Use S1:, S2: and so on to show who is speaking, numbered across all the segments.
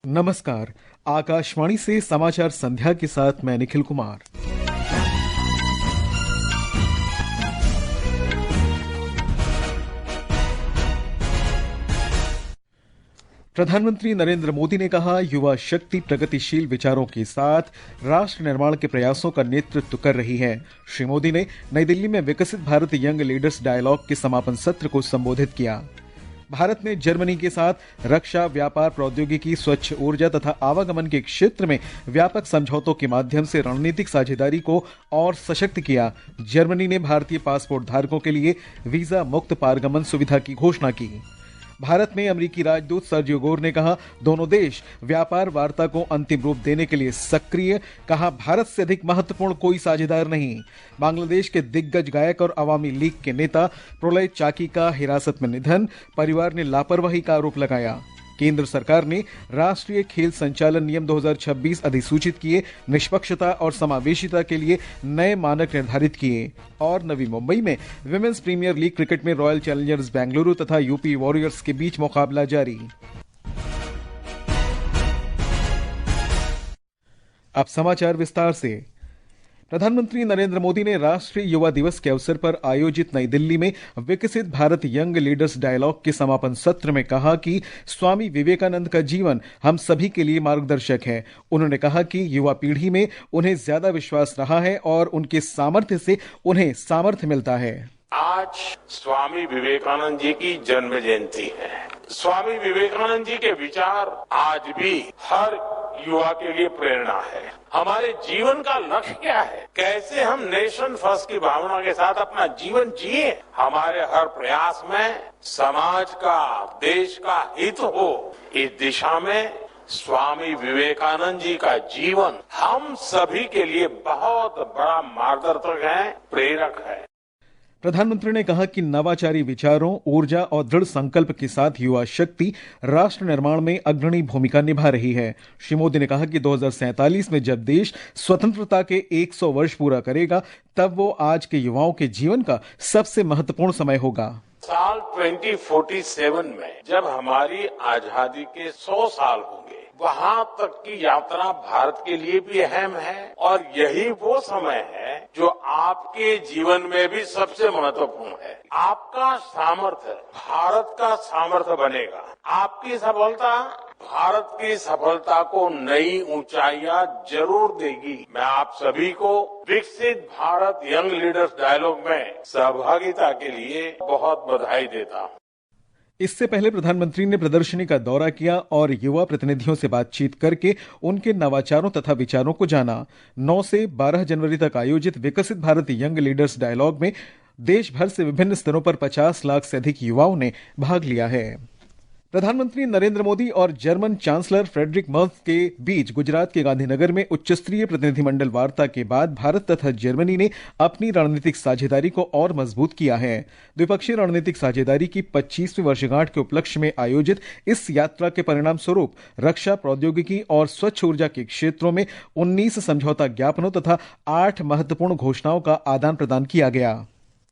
S1: नमस्कार। आकाशवाणी से समाचार संध्या के साथ मैं निखिल कुमार। प्रधानमंत्री नरेंद्र मोदी ने कहा, युवा शक्ति प्रगतिशील विचारों के साथ राष्ट्र निर्माण के प्रयासों का नेतृत्व कर रही है। श्री मोदी ने नई दिल्ली में विकसित भारत यंग लीडर्स डायलॉग के समापन सत्र को संबोधित किया। भारत ने जर्मनी के साथ रक्षा, व्यापार, प्रौद्योगिकी, स्वच्छ ऊर्जा तथा आवागमन के क्षेत्र में व्यापक समझौतों के माध्यम से रणनीतिक साझेदारी को और सशक्त किया। जर्मनी ने भारतीय पासपोर्ट धारकों के लिए वीजा मुक्त पारगमन सुविधा की घोषणा की। भारत में अमेरिकी राजदूत सर्जियो गोर ने कहा, दोनों देश व्यापार वार्ता को अंतिम रूप देने के लिए सक्रिय। कहा, भारत से अधिक महत्वपूर्ण कोई साझेदार नहीं। बांग्लादेश के दिग्गज गायक और अवामी लीग के नेता प्रलय चाकी का हिरासत में निधन, परिवार ने लापरवाही का आरोप लगाया। केंद्र सरकार ने राष्ट्रीय खेल संचालन नियम 2026 अधिसूचित किए, निष्पक्षता और समावेशिता के लिए नए मानक निर्धारित किए। और नवी मुंबई में विमेंस प्रीमियर लीग क्रिकेट में रॉयल चैलेंजर्स बेंगलुरु तथा यूपी वॉरियर्स के बीच मुकाबला जारी। अब समाचार विस्तार से। प्रधानमंत्री नरेंद्र मोदी ने राष्ट्रीय युवा दिवस के अवसर पर आयोजित नई दिल्ली में विकसित भारत यंग लीडर्स डायलॉग के समापन सत्र में कहा कि स्वामी विवेकानंद का जीवन हम सभी के लिए मार्गदर्शक है। उन्होंने कहा कि युवा पीढ़ी में उन्हें ज्यादा विश्वास रहा है और उनके सामर्थ्य से उन्हें सामर्थ्य मिलता है।
S2: आज स्वामी विवेकानंद जी की जन्म जयंती है। स्वामी विवेकानंद जी के विचार आज भी हर युवा के लिए प्रेरणा है। हमारे जीवन का लक्ष्य क्या है, कैसे हम नेशन फर्स्ट की भावना के साथ अपना जीवन जिए। हमारे हर प्रयास में समाज का, देश का हित हो, इस दिशा में स्वामी विवेकानंद जी का जीवन हम सभी के लिए बहुत बड़ा मार्गदर्शक है, प्रेरक है।
S1: प्रधानमंत्री ने कहा कि नवाचारी विचारों, ऊर्जा और दृढ़ संकल्प के साथ युवा शक्ति राष्ट्र निर्माण में अग्रणी भूमिका निभा रही है। श्री मोदी ने कहा कि 2047 में जब देश स्वतंत्रता के 100 वर्ष पूरा करेगा, तब वो आज के युवाओं के जीवन का सबसे महत्वपूर्ण समय होगा।
S2: साल 2047 में जब हमारी आजादी के 100 साल होंगे, वहाँ तक की यात्रा भारत के लिए भी अहम है और यही वो समय है जो आपके जीवन में भी सबसे महत्वपूर्ण है। आपका सामर्थ्य भारत का सामर्थ्य बनेगा। आपकी सफलता भारत की सफलता को नई ऊंचाइयां जरूर देगी। मैं आप सभी को विकसित भारत यंग लीडर्स डायलॉग में सहभागिता के लिए बहुत बधाई देता हूँ।
S1: इससे पहले प्रधानमंत्री ने प्रदर्शनी का दौरा किया और युवा प्रतिनिधियों से बातचीत करके उनके नवाचारों तथा विचारों को जाना। 9 से 12 जनवरी तक आयोजित विकसित भारत यंग लीडर्स डायलॉग में देश भर से विभिन्न स्तरों पर 50 लाख से अधिक युवाओं ने भाग लिया है। प्रधानमंत्री नरेंद्र मोदी और जर्मन चांसलर फ्रेडरिक मर्ज के बीच गुजरात के गांधीनगर में उच्चस्तरीय प्रतिनिधिमंडल वार्ता के बाद भारत तथा जर्मनी ने अपनी रणनीतिक साझेदारी को और मजबूत किया है। द्विपक्षीय रणनीतिक साझेदारी की 25वीं वर्षगांठ के उपलक्ष्य में आयोजित इस यात्रा के परिणाम स्वरूप रक्षा, प्रौद्योगिकी और स्वच्छ ऊर्जा के क्षेत्रों में 19 समझौता ज्ञापनों तथा 8 महत्वपूर्ण घोषणाओं का आदान प्रदान किया गया।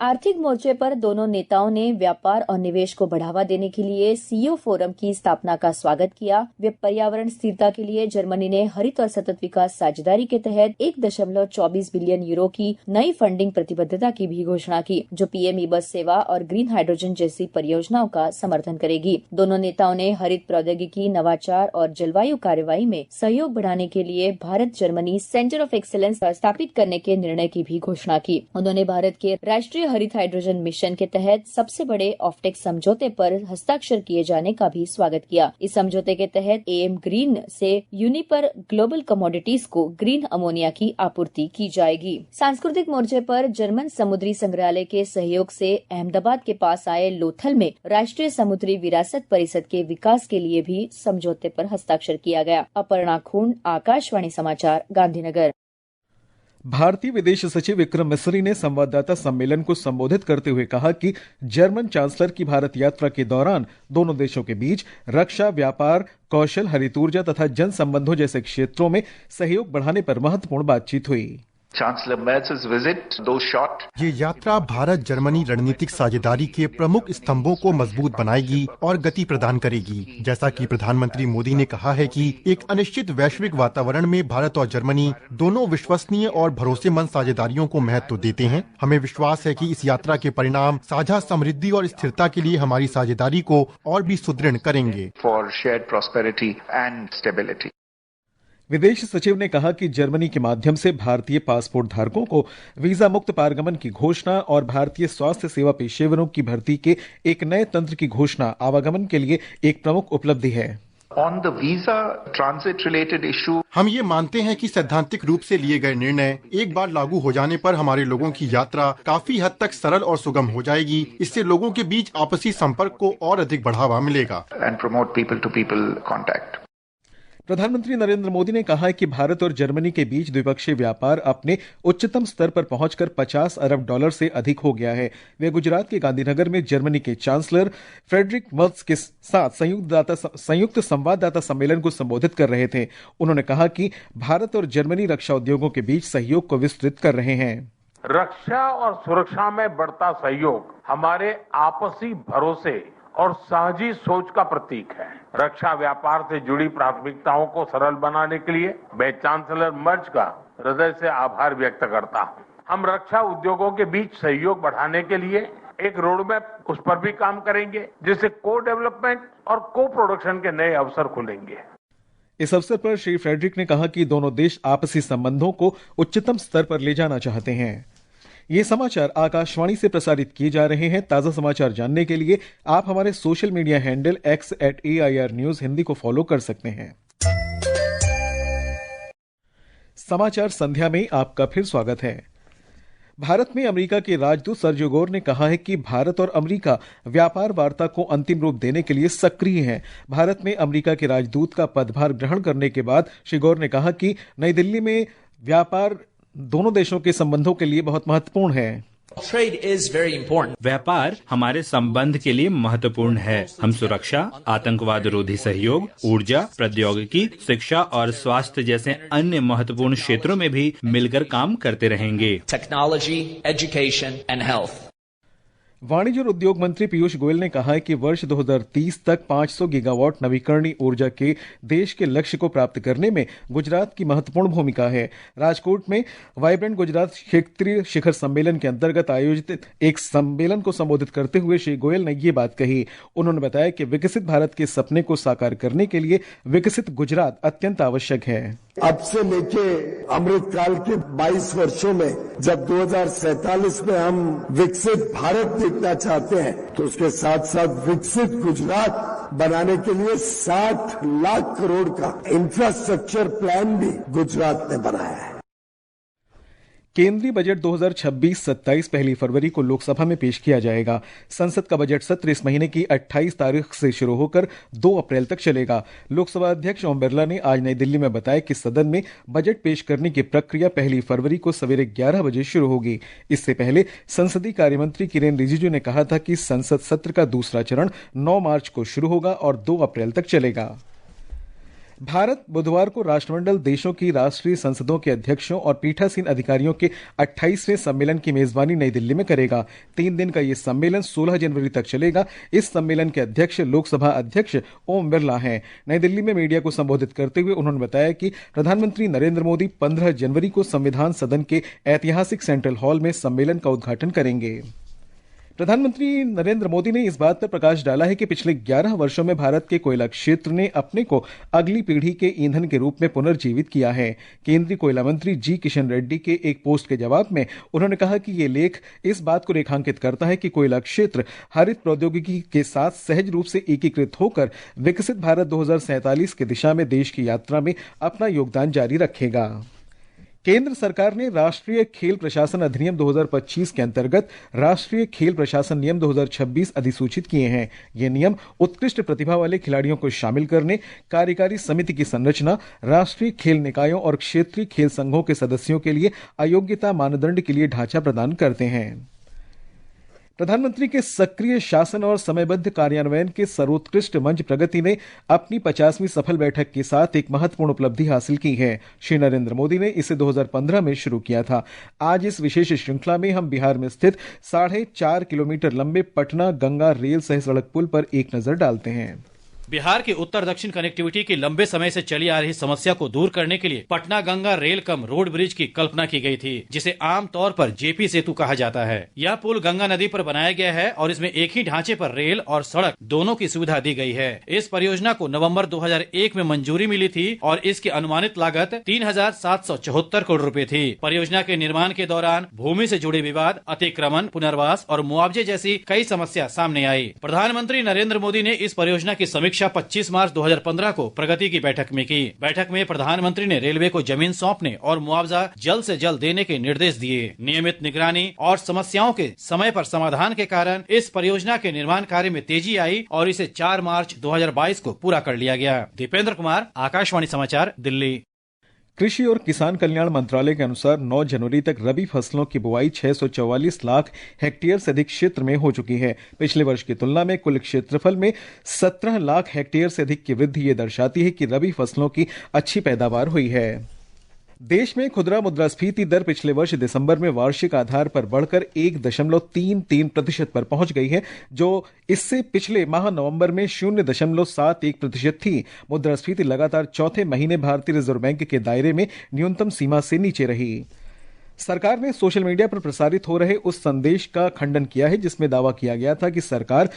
S3: आर्थिक मोर्चे पर दोनों नेताओं ने व्यापार और निवेश को बढ़ावा देने के लिए सीईओ फोरम की स्थापना का स्वागत किया। वे पर्यावरण स्थिरता के लिए जर्मनी ने हरित और सतत विकास साझेदारी के तहत 1.24 बिलियन यूरो की नई फंडिंग प्रतिबद्धता की भी घोषणा की, जो पीएम ई बस सेवा और ग्रीन हाइड्रोजन जैसी परियोजनाओं का समर्थन करेगी। दोनों नेताओं ने हरित प्रौद्योगिकी, नवाचार और जलवायु कार्रवाई में सहयोग बढ़ाने के लिए Bharat Germany centre of excellence स्थापित करने के निर्णय की भी घोषणा की। उन्होंने भारत के राष्ट्रीय हरित हाइड्रोजन मिशन के तहत सबसे बड़े ऑफटेक समझौते पर हस्ताक्षर किए जाने का भी स्वागत किया। इस समझौते के तहत एम ग्रीन से यूनिपर ग्लोबल कमोडिटीज को ग्रीन अमोनिया की आपूर्ति की जाएगी। सांस्कृतिक मोर्चे पर जर्मन समुद्री संग्रहालय के सहयोग से अहमदाबाद के पास आए लोथल में राष्ट्रीय समुद्री विरासत परिषद के विकास के लिए भी समझौते पर हस्ताक्षर किया गया। अपर्णा खून, आकाशवाणी समाचार, गांधीनगर।
S1: भारतीय विदेश सचिव विक्रम मिसरी ने संवाददाता सम्मेलन को संबोधित करते हुए कहा कि जर्मन चांसलर की भारत यात्रा के दौरान दोनों देशों के बीच रक्षा, व्यापार, कौशल, हरित ऊर्जा तथा जन संबंधों जैसे क्षेत्रों में सहयोग बढ़ाने पर महत्वपूर्ण बातचीत हुई।
S4: Chancellor Merz's visit, though short,
S5: ये यात्रा भारत जर्मनी रणनीतिक साझेदारी के प्रमुख स्तंभों को मजबूत बनाएगी और गति प्रदान करेगी। जैसा कि प्रधानमंत्री मोदी ने कहा है कि एक अनिश्चित वैश्विक वातावरण में भारत और जर्मनी दोनों विश्वसनीय और भरोसेमंद साझेदारियों को महत्व देते हैं। हमें विश्वास है कि इस यात्रा के परिणाम साझा समृद्धि और स्थिरता के लिए हमारी साझेदारी को और भी सुदृढ़ करेंगे।
S4: for shared prosperity and stability.
S1: विदेश सचिव ने कहा कि जर्मनी के माध्यम से भारतीय पासपोर्ट धारकों को वीजा मुक्त पारगमन की घोषणा और भारतीय स्वास्थ्य सेवा पेशेवरों की भर्ती के एक नए तंत्र की घोषणा आवागमन के लिए एक प्रमुख उपलब्धि है।
S4: On the visa transit related issue,
S5: हम ये मानते हैं कि सैद्धांतिक रूप से लिए गए निर्णय एक बार लागू हो जाने पर हमारे लोगों की यात्रा काफी हद तक सरल और सुगम हो जाएगी। इससे लोगों के बीच आपसी संपर्क को और अधिक बढ़ावा मिलेगा
S4: and promote people to people contact.
S1: प्रधानमंत्री नरेंद्र मोदी ने कहा है कि भारत और जर्मनी के बीच द्विपक्षीय व्यापार अपने उच्चतम स्तर पर पहुंचकर $50 अरब से अधिक हो गया है। वे गुजरात के गांधीनगर में जर्मनी के चांसलर फ्रेडरिक मर्ज के साथ संयुक्त संवाददाता सम्मेलन को संबोधित कर रहे थे। उन्होंने कहा कि भारत और जर्मनी रक्षा उद्योगों के बीच सहयोग को विस्तृत कर रहे हैं।
S2: रक्षा और सुरक्षा में बढ़ता सहयोग हमारे आपसी भरोसे और साझी सोच का प्रतीक है। रक्षा व्यापार से जुड़ी प्राथमिकताओं को सरल बनाने के लिए मैं चांसलर मर्ज का हृदय से आभार व्यक्त करता हूं। हम रक्षा उद्योगों के बीच सहयोग बढ़ाने के लिए एक रोडमैप उस पर भी काम करेंगे, जिससे को डेवलपमेंट और को प्रोडक्शन के नए अवसर खुलेंगे।
S1: इस अवसर पर श्री फ्रेडरिक ने कहा कि दोनों देश आपसी संबंधों को उच्चतम स्तर पर ले जाना चाहते हैं। ये समाचार आकाशवाणी से प्रसारित किए जा रहे हैं। ताजा समाचार जानने के लिए आप हमारे social media handle x@AIR News Hindi को फॉलो कर सकते हैं। समाचार संध्या में आपका फिर स्वागत है। भारत में अमेरिका के राजदूत सर्जियो गोर ने कहा है कि भारत और अमेरिका व्यापार वार्ता को अंतिम रूप देने के लिए सक्रिय हैं। भारत में अमेरिका के राजदूत का पदभार ग्रहण करने के बाद श्री गोर ने कहा कि नई दिल्ली में व्यापार दोनों देशों के संबंधों के लिए बहुत महत्वपूर्ण है।
S6: व्यापार हमारे संबंध के लिए महत्वपूर्ण है। हम सुरक्षा, आतंकवाद रोधी सहयोग, ऊर्जा, प्रौद्योगिकी, शिक्षा और स्वास्थ्य जैसे अन्य महत्वपूर्ण क्षेत्रों में भी मिलकर काम करते रहेंगे।
S7: Technology, education and health.
S1: वाणिज्य और उद्योग मंत्री पीयूष गोयल ने कहा है कि वर्ष 2030 तक 500 गीगावाट नवीकरणीय ऊर्जा के देश के लक्ष्य को प्राप्त करने में गुजरात की महत्वपूर्ण भूमिका है। राजकोट में वाइब्रेंट गुजरात क्षेत्रीय शिखर सम्मेलन के अंतर्गत आयोजित एक सम्मेलन को संबोधित करते हुए श्री गोयल ने ये बात कही। उन्होंने बताया कि विकसित भारत के सपने को साकार करने के लिए विकसित गुजरात अत्यंत आवश्यक है।
S8: अब से लेके अमृतकाल के 22 वर्षों में जब 2047 में हम विकसित भारत देखना चाहते हैं, तो उसके साथ साथ विकसित गुजरात बनाने के लिए 60 लाख करोड़ का इंफ्रास्ट्रक्चर प्लान भी गुजरात ने बनाया है।
S1: केंद्रीय बजट 2026-27 पहली फरवरी को लोकसभा में पेश किया जाएगा। संसद का बजट सत्र इस महीने की 28 तारीख से शुरू होकर 2 अप्रैल तक चलेगा। लोकसभा अध्यक्ष ओम बिरला ने आज नई दिल्ली में बताया कि सदन में बजट पेश करने की प्रक्रिया पहली फरवरी को सवेरे 11 बजे शुरू होगी। इससे पहले संसदीय कार्यमंत्री किरेन रिजिजू ने कहा था कि संसद सत्र का दूसरा चरण 9 मार्च को शुरू होगा और 2 अप्रैल तक चलेगा। भारत बुधवार को राष्ट्रमंडल देशों की राष्ट्रीय संसदों के अध्यक्षों और पीठासीन अधिकारियों के 28वें सम्मेलन की मेजबानी नई दिल्ली में करेगा। 3 दिन का यह सम्मेलन 16 जनवरी तक चलेगा। इस सम्मेलन के अध्यक्ष लोकसभा अध्यक्ष ओम बिरला हैं। नई दिल्ली में मीडिया को संबोधित करते हुए उन्होंने बताया कि प्रधानमंत्री नरेंद्र मोदी 15 जनवरी को संविधान सदन के ऐतिहासिक सेंट्रल हॉल में सम्मेलन का उद्घाटन करेंगे। प्रधानमंत्री नरेंद्र मोदी ने इस बात पर प्रकाश डाला है कि पिछले 11 वर्षों में भारत के कोयला क्षेत्र ने अपने को अगली पीढ़ी के ईंधन के रूप में पुनर्जीवित किया है। केंद्रीय कोयला मंत्री जी किशन रेड्डी के एक पोस्ट के जवाब में उन्होंने कहा कि ये लेख इस बात को रेखांकित करता है कि कोयला क्षेत्र हरित प्रौद्योगिकी के साथ सहज रूप से एकीकृत होकर विकसित भारत 2047 की दिशा में देश की यात्रा में अपना योगदान जारी रखेगा। केंद्र सरकार ने राष्ट्रीय खेल प्रशासन अधिनियम 2025 के अंतर्गत राष्ट्रीय खेल प्रशासन नियम 2026 अधिसूचित किए हैं। ये नियम उत्कृष्ट प्रतिभा वाले खिलाड़ियों को शामिल करने, कार्यकारी समिति की संरचना, राष्ट्रीय खेल निकायों और क्षेत्रीय खेल संघों के सदस्यों के लिए अयोग्यता मानदंड के लिए ढांचा प्रदान करते हैं। प्रधानमंत्री के सक्रिय शासन और समयबद्ध कार्यान्वयन के सर्वोत्कृष्ट मंच प्रगति ने अपनी 50वीं सफल बैठक के साथ एक महत्वपूर्ण उपलब्धि हासिल की है। श्री नरेंद्र मोदी ने इसे 2015 में शुरू किया था। आज इस विशेष श्रृंखला में हम बिहार में स्थित 4.5 किलोमीटर लंबे पटना गंगा रेल सह सड़क पुल पर एक नजर डालते हैं।
S9: बिहार के उत्तर दक्षिण कनेक्टिविटी की लंबे समय से चली आ रही समस्या को दूर करने के लिए Patna Ganga rail cum road bridge की कल्पना की गई थी, जिसे आमतौर पर जेपी सेतु कहा जाता है। यह पुल गंगा नदी पर बनाया गया है और इसमें एक ही ढांचे पर रेल और सड़क दोनों की सुविधा दी गई है। इस परियोजना को नवंबर 2001 में मंजूरी मिली थी और इसकी अनुमानित लागत 3,774 करोड़ रुपए थी। परियोजना के निर्माण के दौरान भूमि से जुड़े विवाद, अतिक्रमण, पुनर्वास और मुआवजे जैसी कई समस्या सामने आई। प्रधानमंत्री नरेंद्र मोदी ने इस परियोजना की समीक्षा 25 मार्च 2015 को प्रगति की बैठक में की। बैठक में प्रधानमंत्री ने रेलवे को जमीन सौंपने और मुआवजा जल्द से जल्द देने के निर्देश दिए। नियमित निगरानी और समस्याओं के समय पर समाधान के कारण इस परियोजना के निर्माण कार्य में तेजी आई और इसे 4 मार्च 2022 को पूरा कर लिया गया। दीपेंद्र कुमार, आकाशवाणी समाचार, दिल्ली।
S1: कृषि और किसान कल्याण मंत्रालय के अनुसार 9 जनवरी तक रबी फसलों की बुआई 644 लाख हेक्टेयर से अधिक क्षेत्र में हो चुकी है। पिछले वर्ष की तुलना में कुल क्षेत्रफल में 17 लाख हेक्टेयर से अधिक की वृद्धि ये दर्शाती है कि रबी फसलों की अच्छी पैदावार हुई है। देश में खुदरा मुद्रास्फीति दर पिछले वर्ष दिसंबर में वार्षिक आधार पर बढ़कर 1.33% पर पहुंच गई है, जो इससे पिछले माह नवंबर में 0.71% थी। मुद्रास्फीति लगातार चौथे महीने भारतीय रिजर्व बैंक के दायरे में न्यूनतम सीमा से नीचे रही। सरकार ने सोशल मीडिया पर प्रसारित हो रहे उस संदेश का खंडन किया है जिसमें दावा किया गया था कि सरकार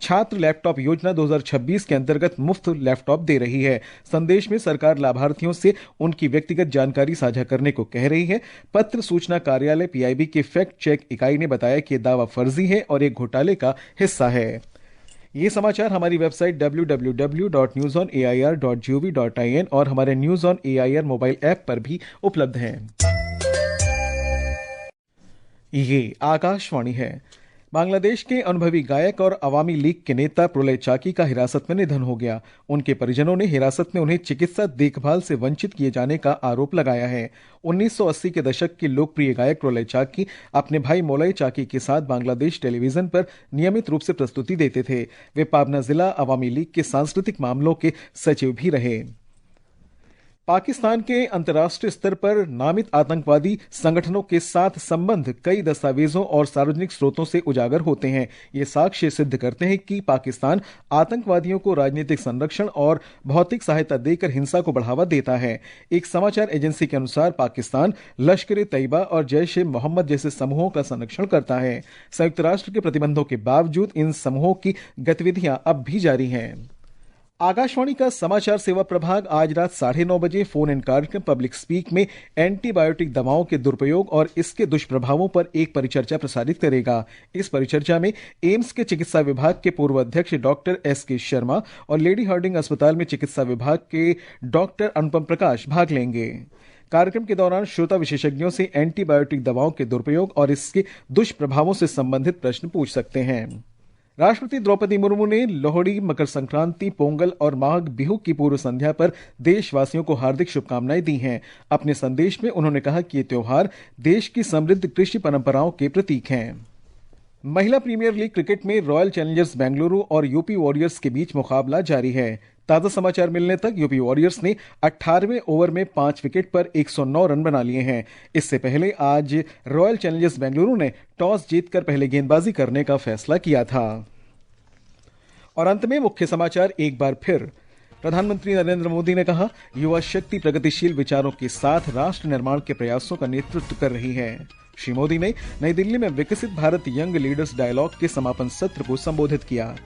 S1: छात्र लैपटॉप योजना 2026 के अंतर्गत मुफ्त लैपटॉप दे रही है। संदेश में सरकार लाभार्थियों से उनकी व्यक्तिगत जानकारी साझा करने को कह रही है। पत्र सूचना कार्यालय पीआईबी की फैक्ट चेक इकाई ने बताया कि दावा फर्जी है और एक घोटाले का हिस्सा है। ये समाचार हमारी वेबसाइट www.newsonair.gov.in और हमारे news on AIR mobile app पर भी उपलब्ध हैं। ये आकाशवाणी है। बांग्लादेश के अनुभवी गायक और अवामी लीग के नेता प्रलय चाकी का हिरासत में निधन हो गया। उनके परिजनों ने हिरासत में उन्हें चिकित्सा देखभाल से वंचित किए जाने का आरोप लगाया है। 1980 के दशक के लोकप्रिय गायक प्रलय चाकी अपने भाई मोलय चाकी के साथ बांग्लादेश टेलीविजन पर नियमित रूप से प्रस्तुति देते थे। वे पाबना जिला अवामी लीग के सांस्कृतिक मामलों के सचिव भी रहे। पाकिस्तान के अंतर्राष्ट्रीय स्तर पर नामित आतंकवादी संगठनों के साथ संबंध कई दस्तावेजों और सार्वजनिक स्रोतों से उजागर होते हैं। ये साक्ष्य सिद्ध करते हैं कि पाकिस्तान आतंकवादियों को राजनीतिक संरक्षण और भौतिक सहायता देकर हिंसा को बढ़ावा देता है। एक समाचार एजेंसी के अनुसार पाकिस्तान लश्कर-ए-तैयबा और जैश-ए-मोहम्मद जैसे समूहों का संरक्षण करता है। संयुक्त राष्ट्र के प्रतिबंधों के बावजूद इन समूहों की गतिविधियां अब भी जारी हैं। आकाशवाणी का समाचार सेवा प्रभाग आज रात 9:30 बजे फोन इन कार्यक्रम पब्लिक स्पीक में एंटीबायोटिक दवाओं के दुरुपयोग और इसके दुष्प्रभावों पर एक परिचर्चा प्रसारित करेगा। इस परिचर्चा में एम्स के चिकित्सा विभाग के पूर्व अध्यक्ष डॉक्टर एस.के. शर्मा और लेडी हार्डिंग अस्पताल में चिकित्सा विभाग के डॉक्टर अनुपम प्रकाश भाग लेंगे। कार्यक्रम के दौरान श्रोता विशेषज्ञों से एंटीबायोटिक दवाओं के दुरुपयोग और इसके दुष्प्रभावों से संबंधित प्रश्न पूछ सकते हैं। राष्ट्रपति द्रौपदी मुर्मू ने लोहड़ी, मकर संक्रांति, पोंगल और माघ बिहू की पूर्व संध्या पर देशवासियों को हार्दिक शुभकामनाएं दी हैं। अपने संदेश में उन्होंने कहा कि ये त्योहार देश की समृद्ध कृषि परंपराओं के प्रतीक हैं। महिला प्रीमियर लीग क्रिकेट में रॉयल चैलेंजर्स बेंगलुरु और यूपी वॉरियर्स के बीच मुकाबला जारी है। ताजा समाचार मिलने तक यूपी वॉरियर्स ने 18वें ओवर में 5 विकेट पर 109 रन बना लिए हैं। इससे पहले आज रॉयल चैलेंजर्स बेंगलुरु ने टॉस जीतकर पहले गेंदबाजी करने का फैसला किया था। और अंत में मुख्य समाचार एक बार फिर। प्रधानमंत्री नरेंद्र मोदी ने कहा, युवा शक्ति प्रगतिशील विचारों के साथ राष्ट्र निर्माण के प्रयासों का नेतृत्व कर रही है। श्री मोदी ने नई दिल्ली में विकसित भारत यंग लीडर्स डायलॉग के समापन सत्र को संबोधित किया।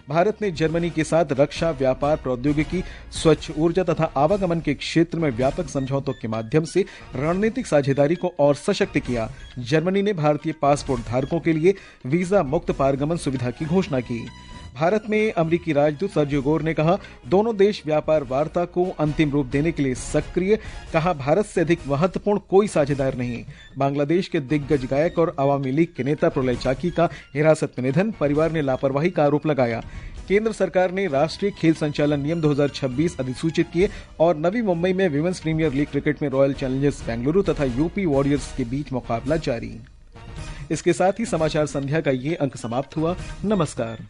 S1: भारत ने जर्मनी के साथ रक्षा, व्यापार, प्रौद्योगिकी, स्वच्छ ऊर्जा तथा आवागमन के क्षेत्र में व्यापक समझौतों के माध्यम से रणनीतिक साझेदारी को और सशक्त किया। जर्मनी ने भारतीय पासपोर्ट धारकों के लिए वीजा मुक्त पारगमन सुविधा की घोषणा की। भारत में अमेरिकी राजदूत सर्जियो गोर ने कहा, दोनों देश व्यापार वार्ता को अंतिम रूप देने के लिए सक्रिय। कहा, भारत से अधिक महत्वपूर्ण कोई साझेदार नहीं। बांग्लादेश के दिग्गज गायक और अवामी लीग के नेता प्रलय चाकी का हिरासत में निधन, परिवार ने लापरवाही का आरोप लगाया। केंद्र सरकार ने राष्ट्रीय खेल संचालन नियम 2026 अधिसूचित किए और नवी मुंबई में विमेंस प्रीमियर लीग क्रिकेट में रॉयल चैलेंजर्स बेंगलुरु तथा यूपी वॉरियर्स के बीच मुकाबला जारी। इसके साथ ही समाचार संध्या का ये अंक समाप्त हुआ। नमस्कार।